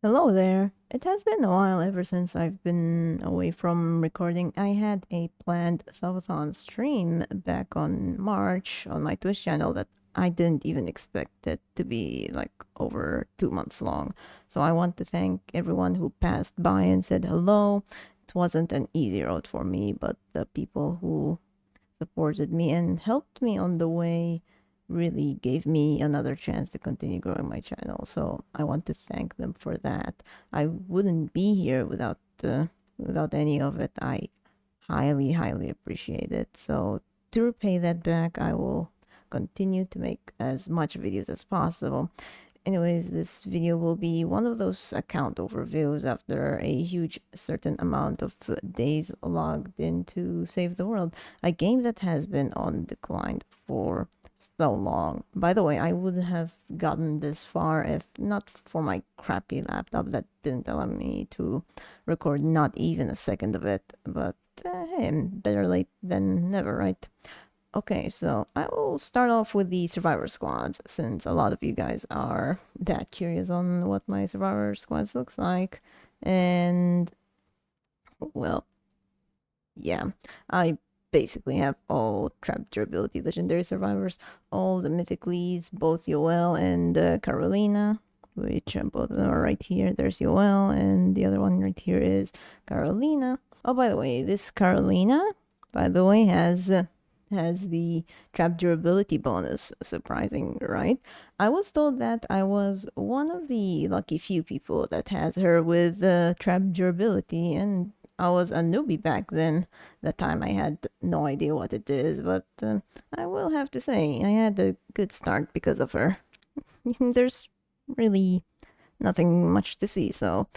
Hello there. It has been a while ever since I've been away from recording. I had a planned subathon stream back on March on my Twitch channel that I didn't even expect it to be like over 2 months long. So I want to thank everyone who passed by and said hello. It wasn't an easy road for me, but the people who supported me and helped me on the way really gave me another chance to continue growing my channel. So I want to thank them for that. I wouldn't be here without any of it. I highly appreciate it. So to repay that back, I will continue to make as much videos as possible. Anyways, this video will be one of those account overviews after a huge certain amount of days logged into Save the World, a game that has been on decline for so long. By the way, I would have gotten this far if not for my crappy laptop that didn't allow me to record not even a second of it. But hey, better late than never, right? Okay, so I will start off with the Srvivor Squads, since a lot of you guys are that curious on what my Srvivor Squads looks like. And, well, yeah, I basically have all Trap Durability Legendary Survivors, all the Mythicallys, both Yoel and Carolina, which both of them are right here. There's Yoel, and the other one right here is Carolina. Oh, by the way, this Carolina, by the way, has the trap durability bonus. Surprising, right? I was told that I was one of the lucky few people that has her with trap durability, and I was a newbie back then. That time I had no idea what it is, but I will have to say I had a good start because of her. There's really nothing much to see, so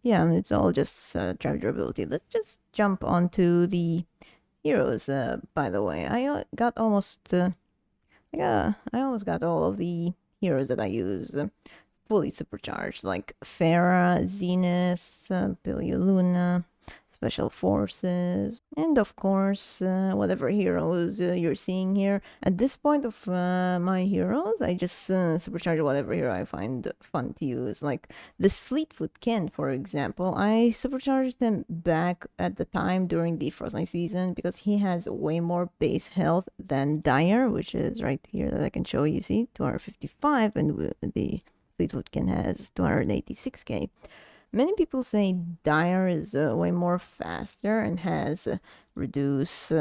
yeah, it's all just trap durability. Let's just jump onto the heroes. By the way, I got almost I almost got all of the heroes that I use fully supercharged, like Farah, Zenith, Luna, Special Forces, and of course, whatever heroes you're seeing here. At this point of my heroes, I just supercharge whatever hero I find fun to use. Like this Fleetfoot Ken, for example, I supercharged him back at the time during the Fortnite season because he has way more base health than Dire, which is right here that I can show you. See, 255, and the Fleetwood Ken has 286k. Many people say Dire is way more faster and has reduced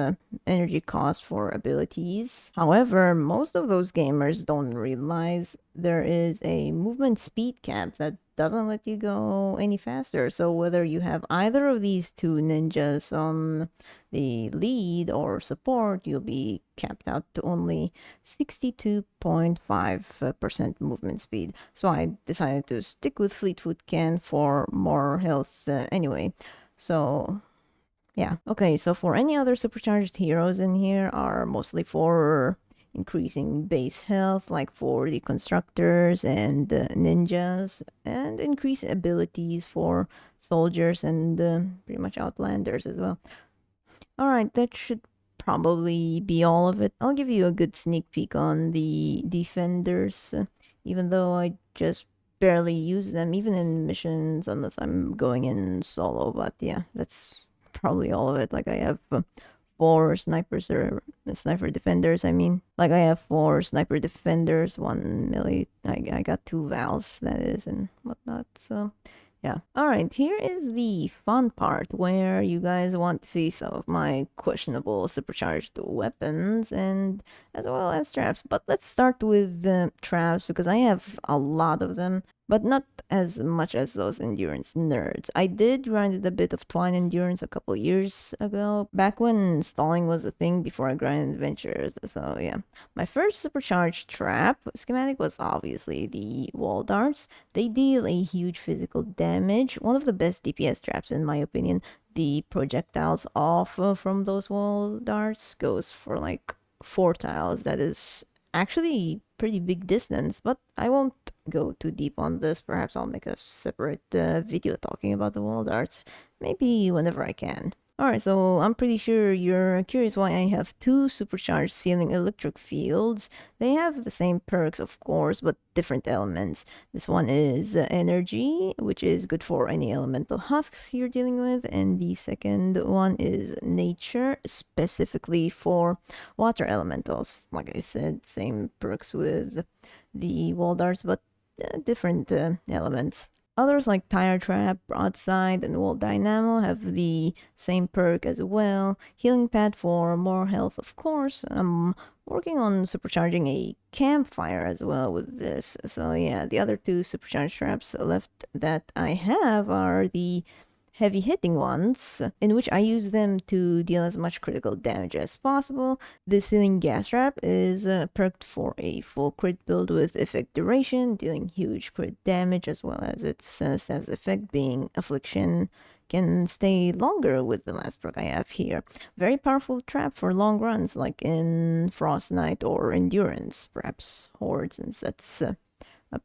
energy cost for abilities. However, most of those gamers don't realize there is a movement speed cap that doesn't let you go any faster. So whether you have either of these two ninjas on the lead or support, you'll be capped out to only 62.5% movement speed. So I decided to stick with Fleetfoot Ken for more health anyway. So yeah. Okay, so for any other supercharged heroes in here are mostly for increasing base health, like for the constructors and ninjas, and increase abilities for soldiers and pretty much outlanders as well. Alright, that should probably be all of it. I'll give you a good sneak peek on the defenders, even though I just barely use them, even in missions, unless I'm going in solo. But yeah, that's probably all of it. Like I have four snipers or sniper defenders. I mean, like I have four sniper defenders, one melee. I got two Vals, that is, and whatnot. So yeah. Alright, here is the fun part where you guys want to see some of my questionable supercharged weapons and as well as traps. But let's start with the traps because I have a lot of them, but not as much as those endurance nerds. I did grind a bit of Twine endurance a couple years ago, back when stalling was a thing before I grinded adventures. So yeah. My first supercharged trap schematic was obviously the wall darts. They deal a huge physical damage, one of the best DPS traps in my opinion. The projectiles off from those wall darts goes for like 4 tiles. That is actually pretty big distance, but I won't go too deep on this. Perhaps I'll make a separate video talking about the wall darts, maybe whenever I can. Alright, so I'm pretty sure you're curious why I have two supercharged ceiling electric fields. They have the same perks, of course, but different elements. This one is energy, which is good for any elemental husks you're dealing with, and the second one is nature, specifically for water elementals. Like I said, same perks with the wall darts, but different elements. Others like Tire Trap, Broadside, and Wall Dynamo have the same perk as well. Healing Pad for more health, of course. I'm working on supercharging a campfire as well with this. So yeah, the other two supercharged traps left that I have are the heavy hitting ones, in which I use them to deal as much critical damage as possible. The Ceiling Gas Trap is perked for a full crit build with effect duration, dealing huge crit damage, as well as its stats effect being Affliction can stay longer with the last perk I have here. Very powerful trap for long runs, like in Frost Knight or Endurance, perhaps Horde, since that's a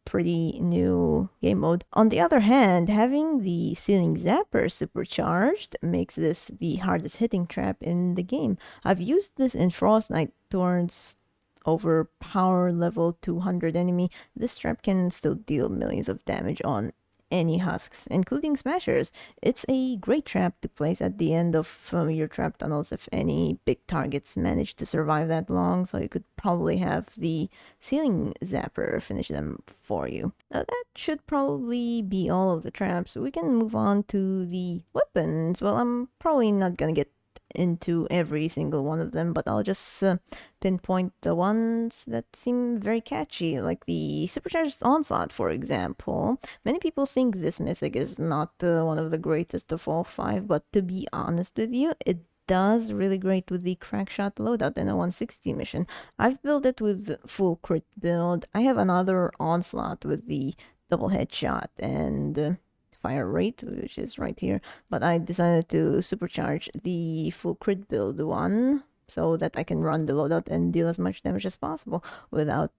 pretty new game mode. On the other hand, having the Ceiling Zapper supercharged makes this the hardest hitting trap in the game. I've used this in Frost Knight towards over power level 200 enemy. This trap can still deal millions of damage on any husks, including smashers. It's a great trap to place at the end of your trap tunnels if any big targets manage to survive that long, so you could probably have the ceiling zapper finish them for you. Now that should probably be all of the traps. We can move on to the weapons. Well, I'm probably not gonna get into every single one of them, but I'll just pinpoint the ones that seem very catchy, like the Supercharged Onslaught, for example. Many people think this mythic is not one of the greatest of all five, but to be honest with you, it does really great with the Crackshot loadout in a 160 mission. I've built it with full crit build. I have another Onslaught with the double headshot and fire rate, which is right here, but I decided to supercharge the full crit build one so that I can run the loadout and deal as much damage as possible without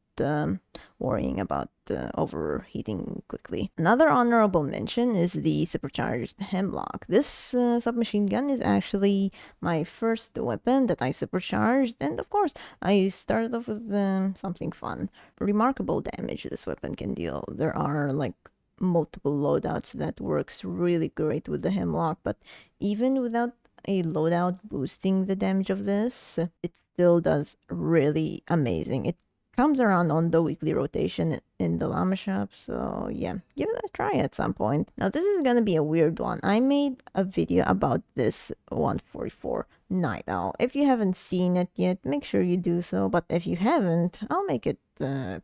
worrying about overheating quickly. Another honorable mention is the supercharged Hemlock. This submachine gun is actually my first weapon that I supercharged, and of course I started off with something fun. Remarkable damage this weapon can deal. There are like multiple loadouts that works really great with the Hemlock, but even without a loadout boosting the damage of this, it still does really amazing. It comes around on the weekly rotation in the llama shop, so yeah, give it a try at some point. Now this is gonna be a weird one. I made a video about this 144 Night Owl. If you haven't seen it yet, make sure you do so, but if you haven't, I'll make it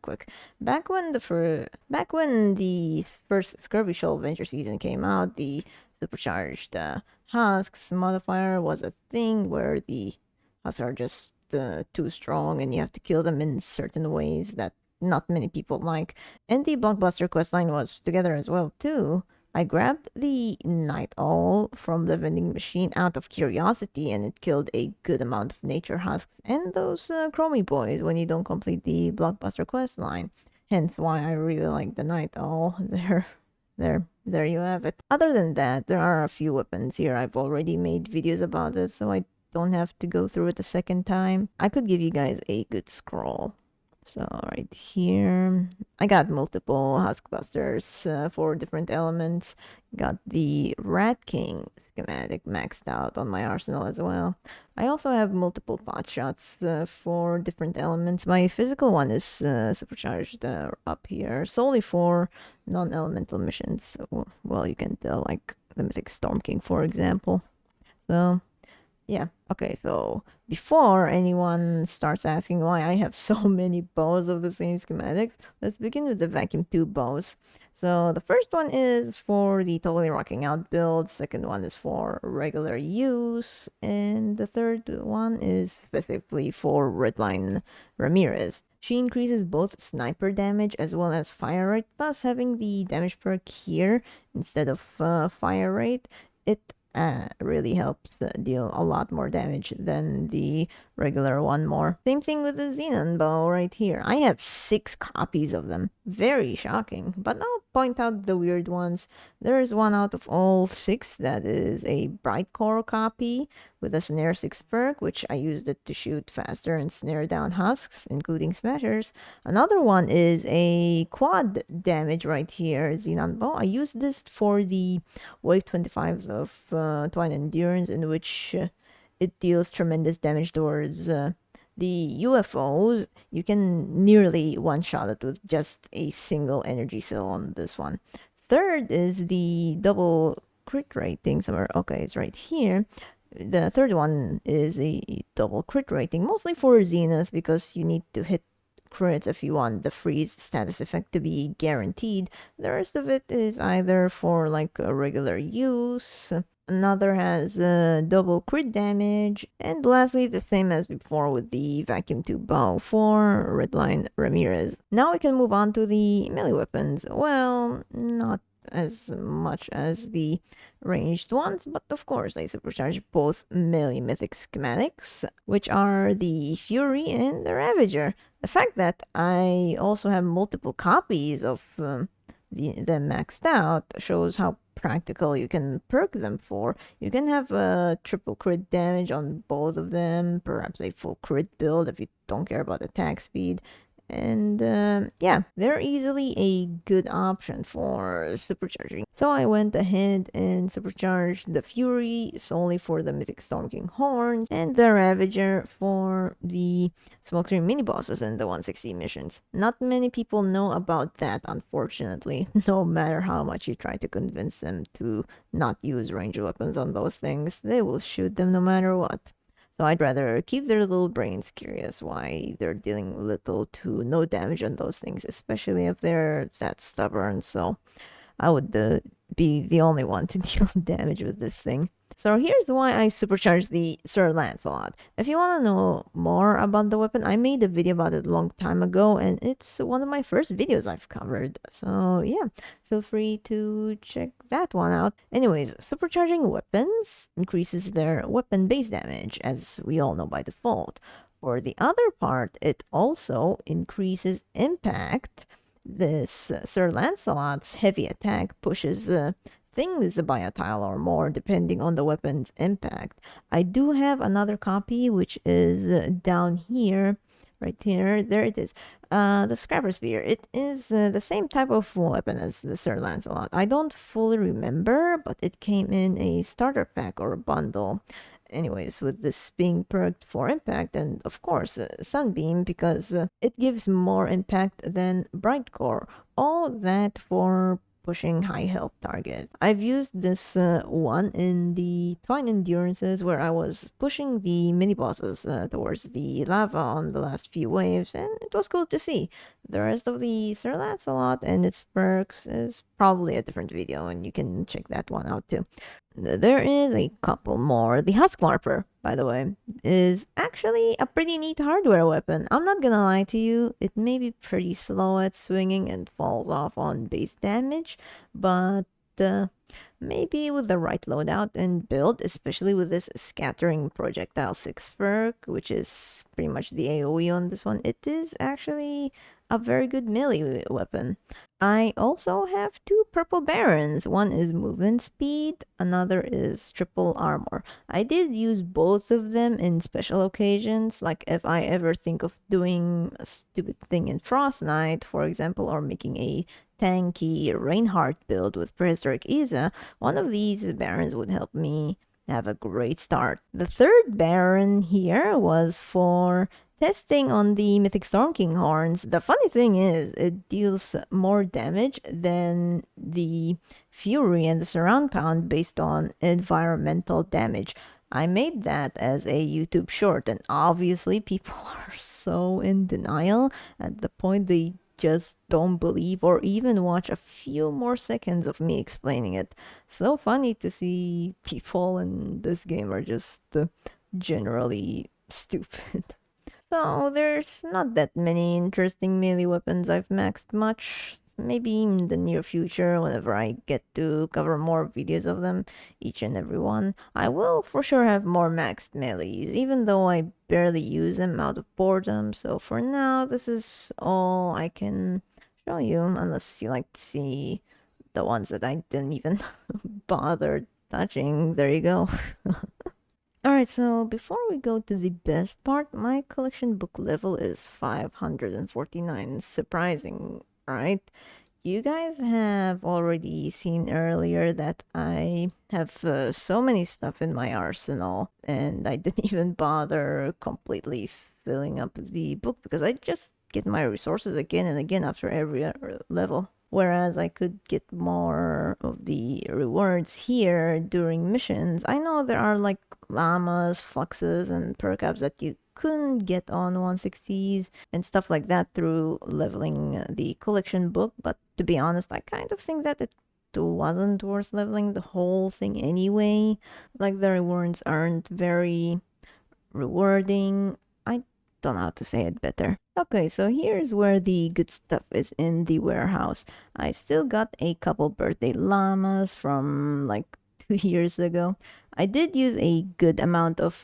quick. Back when the first Scurvy Shoal Venture season came out, the supercharged husks modifier was a thing where the husks are just too strong and you have to kill them in certain ways that not many people like. And the blockbuster questline was together as well too. I grabbed the Night Owl from the vending machine out of curiosity, and it killed a good amount of nature husks and those chromie boys when you don't complete the blockbuster questline. Hence why I really like the Night Owl. There you have it. Other than that, there are a few weapons here. I've already made videos about it, so I don't have to go through it a second time. I could give you guys a good scroll. So right here, I got multiple Huskbusters for different elements. Got the Rat King schematic maxed out on my arsenal as well. I also have multiple pot shots for different elements. My physical one is supercharged up here solely for non-elemental missions. Well, you can tell, like the Mythic Storm King, for example. So yeah, okay, so before anyone starts asking why I have so many bows of the same schematics, let's begin with the vacuum tube bows. So the first one is for the totally rocking out build, second one is for regular use, and the third one is specifically for Redline Ramirez. She increases both sniper damage as well as fire rate, thus having the damage perk here instead of fire rate. It really helps deal a lot more damage than the regular one more. Same thing with the Xenon bow right here. I have 6 copies of them. Very shocking. But I'll point out the weird ones. There's one out of all 6 that is a Bright Core copy with a Snare 6 perk, which I used it to shoot faster and snare down husks, including smashers. Another one is a quad damage right here, Xenon bow. I used this for the Wave 25s of Twine Endurance, in which it deals tremendous damage towards the UFOs. You can nearly one-shot it with just a single energy cell on this one. Third is the double crit rating somewhere. Okay, it's right here. The third one is a double crit rating, mostly for Zenith, because you need to hit crits if you want the freeze status effect to be guaranteed. The rest of it is either for like a regular use. Another has double crit damage, and lastly, the same as before with the vacuum tube bow for Redline Ramirez. Now we can move on to the melee weapons. Well, not as much as the ranged ones, but of course I supercharge both melee mythic schematics, which are the Fury and the Ravager. The fact that I also have multiple copies of them maxed out shows how practical you can perk them for. You can have a triple crit damage on both of them, perhaps a full crit build if you don't care about attack speed. And yeah, they're easily a good option for supercharging. So I went ahead and supercharged the Fury solely for the Mythic Storm King horns, and the Ravager for the Smokescreen mini bosses and the 160 missions. Not many people know about that, unfortunately, no matter how much you try to convince them to not use ranged weapons on those things, they will shoot them no matter what. So I'd rather keep their little brains curious why they're dealing little to no damage on those things, especially if they're that stubborn. So I would be the only one to deal damage with this thing. So here's why I supercharged the Sir Lancelot. If you want to know more about the weapon, I made a video about it a long time ago, and it's one of my first videos I've covered. So yeah, feel free to check that one out. Anyways, supercharging weapons increases their weapon base damage, as we all know by default. For the other part, it also increases impact. This Sir Lancelot's heavy attack pushes things by a tile or more, depending on the weapon's impact. I do have another copy, which is down here, right here. There it is. The Scrapper Spear. It is the same type of weapon as the Sir Lancelot. I don't fully remember, but it came in a starter pack or a bundle. Anyways, with this being perked for impact, and of course Sunbeam, because it gives more impact than Bright Core. All that for pushing high health target. I've used this one in the Twine Endurances, where I was pushing the mini bosses towards the lava on the last few waves, and it was cool to see. The rest of the Sir Lancelot and its perks is probably a different video, and you can check that one out too. There is a couple more. The Husk Warper, by the way, is actually a pretty neat hardware weapon. I'm not gonna lie to you, it may be pretty slow at swinging and falls off on base damage, but maybe with the right loadout and build, especially with this Scattering Projectile 6 perk, which is pretty much the AoE on this one, it is actually a very good melee weapon. I also have 2 purple barons. One is movement speed, another is triple armor. I did use both of them in special occasions, like if I ever think of doing a stupid thing in Frost Knight, for example, or making a tanky Reinhardt build with Prehistoric Isa, one of these barons would help me have a great start. The third baron here was for testing on the Mythic Storm King horns. The funny thing is, it deals more damage than the Fury and the Surround Pound based on environmental damage. I made that as a YouTube short, and obviously people are so in denial at the point they just don't believe or even watch a few more seconds of me explaining it. So funny to see people in this game are just generally stupid. So there's not that many interesting melee weapons I've maxed much. maybe in the near future, whenever I get to cover more videos of them, each and every one, I will for sure have more maxed melees, even though I barely use them out of boredom. So for now, this is all I can show you, unless you like to see the ones that I didn't even bother touching. There you go. Alright, so before we go to the best part, my collection book level is 549. Surprising, right? You guys have already seen earlier that I have so many stuff in my arsenal, and I didn't even bother completely filling up the book because I just get my resources again and again after every level. Whereas I could get more of the rewards here during missions. I know there are like llamas, fluxes, and perk ups that you couldn't get on 160s and stuff like that through leveling the collection book, but to be honest, I kind of think that it wasn't worth leveling the whole thing anyway. Like, the rewards aren't very rewarding. I don't know how to say it better. Okay, so here's where the good stuff is in the warehouse. I still got a couple birthday llamas from like 2 years ago. I did use a good amount of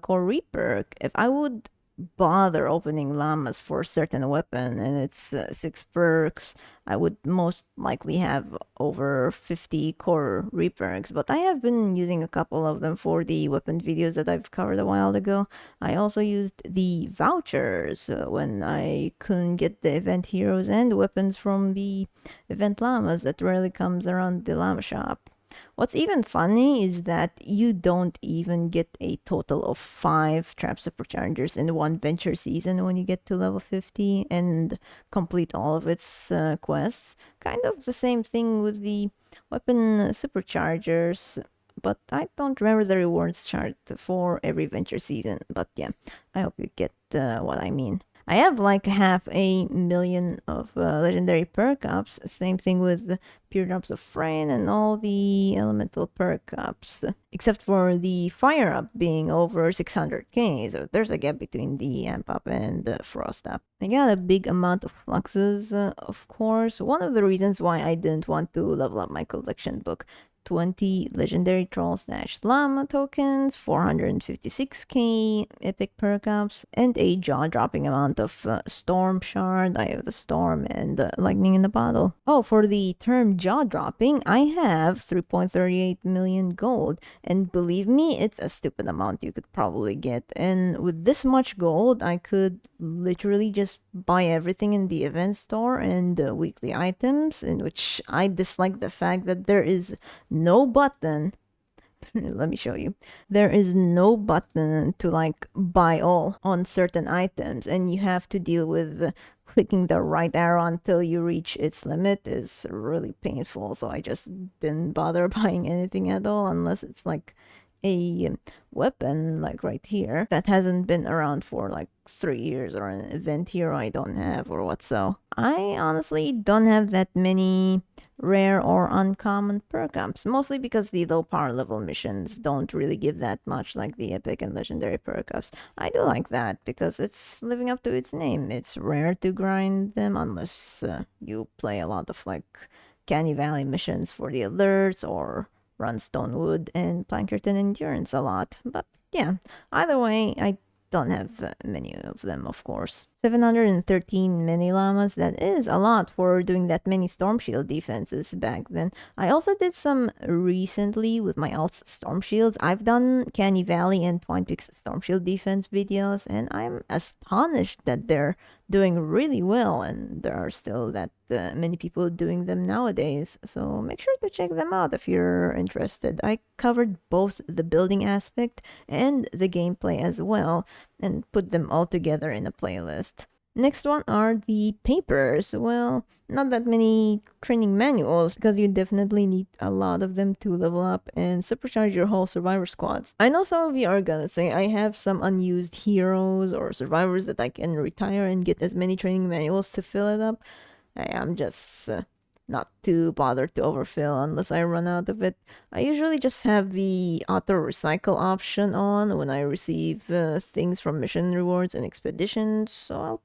core reperk. If I would bother opening llamas for a certain weapon and it's 6 perks, I would most likely have over 50 core reperks, but I have been using a couple of them for the weapon videos that I've covered a while ago. I also used the vouchers when I couldn't get the event heroes and weapons from the event llamas that rarely comes around the llama shop. What's even funny is that you don't even get a total of 5 trap superchargers in one venture season when you get to level 50 and complete all of its quests. Kind of the same thing with the weapon superchargers, but I don't remember the rewards chart for every venture season. But yeah, I hope you get what I mean. I have like 500,000 of legendary perk ups. Same thing with the pure drops of Rain and all the elemental perk ups. Except for the fire up being over 600k. So there's a gap between the amp up and the frost up. I got a big amount of fluxes, of course. One of the reasons why I didn't want to level up my collection book. 20 legendary troll slash llama tokens, 456k epic perk ups, and a jaw-dropping amount of storm shard, Eye of the Storm, and lightning in the bottle. Oh, for the term jaw-dropping, I have 3.38 million gold, and believe me, it's a stupid amount you could probably get, and with this much gold, I could literally just buy everything in the event store and weekly items, in which I dislike the fact that there is no button. Let me show you. There is no button to like buy all on certain items, and you have to deal with clicking the right arrow until you reach its limit is really painful. So I just didn't bother buying anything at all unless it's like a weapon like right here that hasn't been around for like 3 years, or an event hero I don't have, or what. So I honestly don't have that many rare or uncommon perk ups, mostly because the low power level missions don't really give that much, like the epic and legendary perk ups. I do like that because it's living up to its name. It's rare to grind them unless you play a lot of like Canny Valley missions for the alerts, or run Stonewood and Plankerton Endurance a lot. But yeah, either way, I don't have many of them, of course. 713 mini llamas, that is a lot for doing that many Storm Shield defenses back then. I also did some recently with my alts Storm Shields. I've done Canny Valley and Twine Peaks Storm Shield defense videos, and I'm astonished that they're doing really well, and there are still that many people doing them nowadays. So make sure to check them out if you're interested. I covered both the building aspect and the gameplay as well, and put them all together in a playlist. Next one are the papers. Well, not that many training manuals, because you definitely need a lot of them to level up and supercharge your whole Srvivor Squads. I know some of you are gonna say I have some unused heroes or survivors that I can retire and get as many training manuals to fill it up. I'm just not too bothered to overfill unless I run out of it. I usually just have the auto recycle option on when I receive things from mission rewards and expeditions, so I'll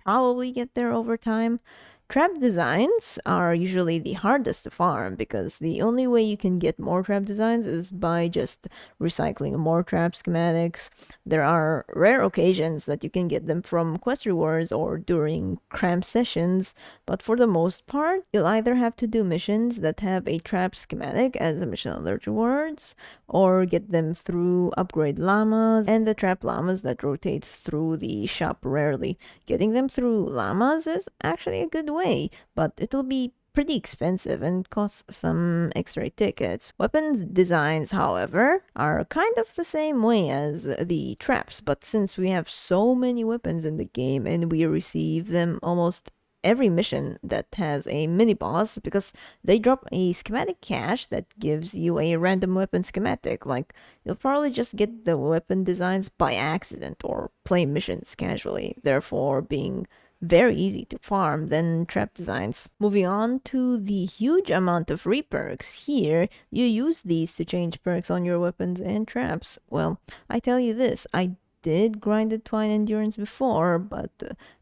probably get there over time. Trap designs are usually the hardest to farm because the only way you can get more trap designs is by just recycling more trap schematics. There are rare occasions that you can get them from quest rewards or during cramp sessions, but for the most part, you'll either have to do missions that have a trap schematic as a mission alert rewards, or get them through upgrade llamas and the trap llamas that rotates through the shop rarely. Getting them through llamas is actually a good way, but it'll be pretty expensive and costs some extra tickets. Weapons designs, however, are kind of the same way as the traps, but since we have so many weapons in the game and we receive them almost every mission that has a mini boss, because they drop a schematic cache that gives you a random weapon schematic. Like, you'll probably just get the weapon designs by accident or play missions casually, therefore being very easy to farm than trap designs. Moving on to the huge amount of reperks. Here, you use these to change perks on your weapons and traps. Well, I tell you this, I did grind the Twine Endurance before, but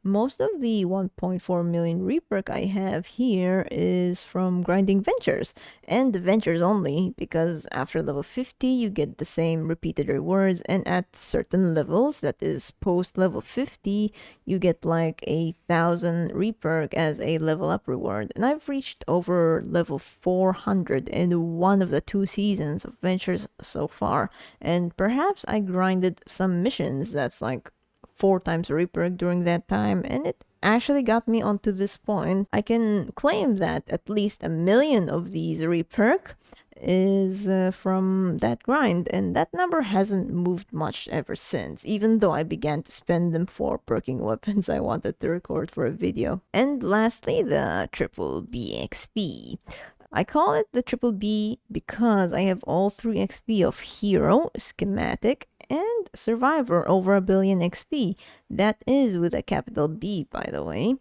most of the 1.4 million reperk I have here is from grinding Ventures, and the Ventures only, because after level 50 you get the same repeated rewards, and at certain levels, that is post level 50, you get like 1,000 reperk as a level up reward, and I've reached over level 400 in one of the 2 seasons of Ventures so far, and perhaps I grinded some missions that's like 4 times reperk during that time, and it actually got me onto this point. I can claim that at least 1 million of these reperk is from that grind, and that number hasn't moved much ever since, even though I began to spend them for perking weapons I wanted to record for a video. And lastly, the triple BXP. I call it the triple B because I have all 3 XP of Hero, Schematic, and Survivor over 1 billion XP. That is with a capital B, by the way.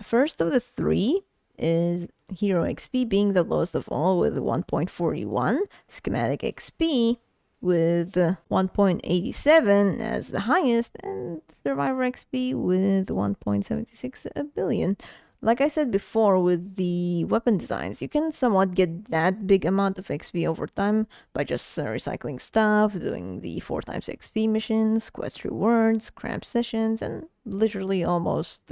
First of the 3 is Hero XP being the lowest of all with 1.41, Schematic XP with 1.87 as the highest, and Survivor XP with 1.76 billion. Like I said before, with the weapon designs, you can somewhat get that big amount of XP over time by just recycling stuff, doing the 4 times XP missions, quest rewards, cramp sessions, and literally almost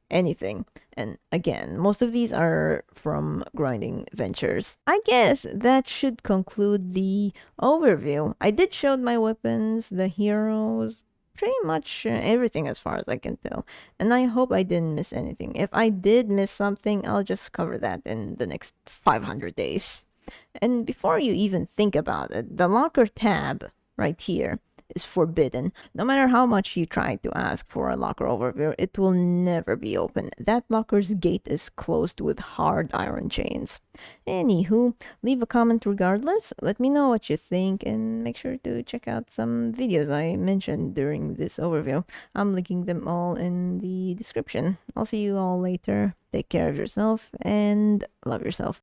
anything. And again, most of these are from grinding Ventures. I guess that should conclude the overview. I did show my weapons, the heroes, pretty much everything as far as I can tell, and I hope I didn't miss anything. If I did miss something, I'll just cover that in the next 500 days. And before you even think about it, the locker tab right here is forbidden. No matter how much you try to ask for a locker overview, it will never be open. That locker's gate is closed with hard iron chains. Anywho, leave a comment regardless. Let me know what you think, and make sure to check out some videos I mentioned during this overview. I'm linking them all in the description. I'll see you all later. Take care of yourself and love yourself.